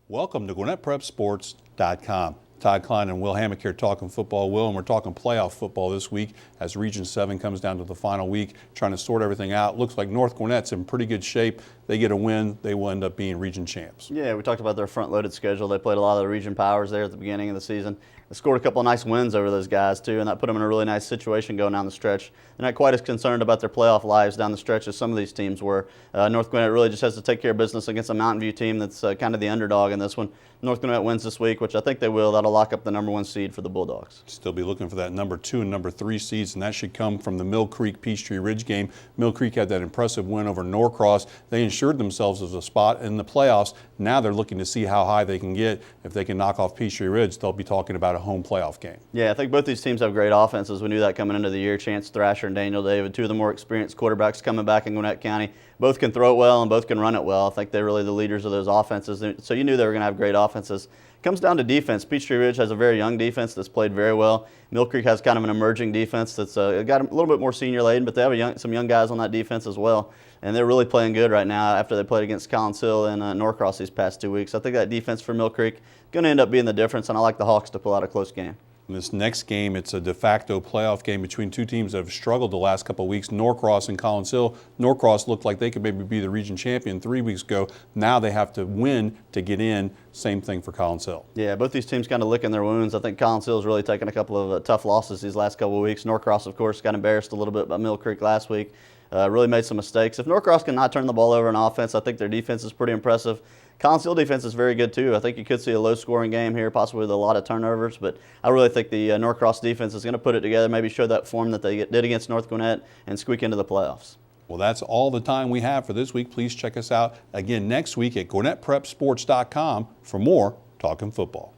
Welcome to GwinnettPrepSports.com. Todd Klein and Will Hammock here talking football. Will, and we're talking playoff football this week as Region 7 comes down to the final week, trying to sort everything out. Looks like North Gwinnett's in pretty good shape. They get a win, they will end up being region champs. Yeah, we talked about their front-loaded schedule. They played a lot of the region powers there at the beginning of the season. They scored a couple of nice wins over those guys, too, and that put them in a really nice situation going down the stretch. They're not quite as concerned about their playoff lives down the stretch as some of these teams were. North Gwinnett really just has to take care of business against a Mountain View team that's kind of the underdog in this one. North Gwinnett wins this week, which I think they will. That'll lock up the #1 seed for the Bulldogs. Still be looking for that number 2 and number 3 seeds, and that should come from the Mill Creek Peachtree Ridge game. Mill Creek had that impressive win over Norcross. They ensured themselves as a spot in the playoffs. Now they're looking to see how high they can get. If they can knock off Peachtree Ridge, they'll be talking about a home playoff game. Yeah, I think both these teams have great offenses. We knew that coming into the year. Chance Thrasher and Daniel David, two of the more experienced quarterbacks coming back in Gwinnett County. Both can throw it well and both can run it well. I think they're really the leaders of those offenses. So you knew they were going to have great offenses. It comes down to defense. Peachtree Ridge has a very young defense that's played very well. Mill Creek has kind of an emerging defense that's got a little bit more senior laden, but they have some young guys on that defense as well. And they're really playing good right now after they played against Collins Hill and Norcross these past 2 weeks. I think that defense for Mill Creek is going to end up being the difference, and I like the Hawks to pull out a close game. In this next game, it's a de facto playoff game between two teams that have struggled the last couple of weeks, Norcross and Collins Hill. Norcross looked like they could maybe be the region champion 3 weeks ago. Now they have to win to get in. Same thing for Collins Hill. Yeah, both these teams kind of licking their wounds. I think Collins Hill has really taken a couple of tough losses these last couple of weeks. Norcross, of course, got embarrassed a little bit by Mill Creek last week. Really made some mistakes. If Norcross cannot turn the ball over on offense, I think their defense is pretty impressive. Collins Hill defense is very good too. I think you could see a low-scoring game here, possibly with a lot of turnovers, but I really think the Norcross defense is going to put it together, maybe show that form that they did against North Gwinnett and squeak into the playoffs. Well, that's all the time we have for this week. Please check us out again next week at GwinnettPrepSports.com for more Talkin' Football.